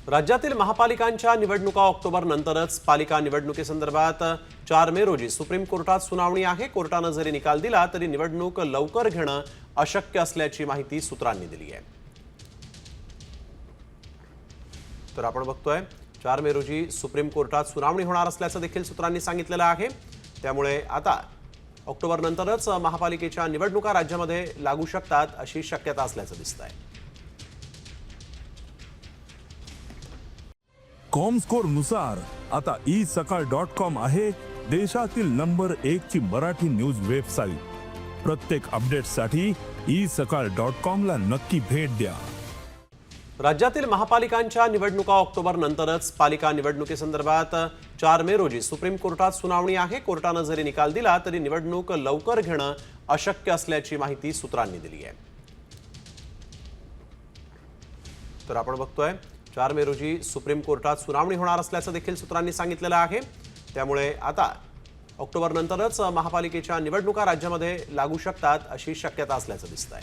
राज्यातील महापालिकांच्या निवडणुका ऑक्टोबर नंतरच पालिका निवडणुकीसंदर्भात 4 मे रोजी सुप्रीम कोर्टात सुनावणी आहे। कोर्टाने जरी निकाल दिला तरी निवडणूक लवकर घेणं अशक्य असल्याची माहिती सूत्रांनी दिली आहे। तर आपण बघतोय 4 मे रोजी सुप्रीम कोर्टात सुनावणी होणार असल्याचं देखील सूत्रांनी सांगितलेलं आहे। त्यामुळे आता ऑक्टोबर नंतरच महापालिकेच्या निवडणुका राज्यामध्ये लागू शकतात अशी शक्यता असल्याचं दिसतंय। कॉमस्कोर नुसार आता isakal.com आहे देशातील नंबर 1 ची मराठी न्यूज वेबसाईट। प्रत्येक अपडेटसाठी isakal.com ला नक्की भेट द्या। राज्यातील महापालिकांच्या निवडणुका ऑक्टोबर नंतरच पालिका निवडणुकीसंदर्भात 4 मे रोजी सुप्रीम कोर्टात सुनावणी आहे। कोर्टाने जरी निकाल दिला तरी निवडणूक लवकर घेणं अशक्य असल्याची माहिती सूत्रांनी दिली आहे। तर आपण बघतोय 4 मे रोजी सुप्रीम कोर्टात सुनावणी होणार असल्याचं देखील सूत्रांनी सांगितलेलं आहे। त्यामुळे आता ऑक्टोबर नंतरच महापालिकेच्या निवडणुका राज्यामध्ये लागू शकतात अशी शक्यता असल्याचं दिसतंय।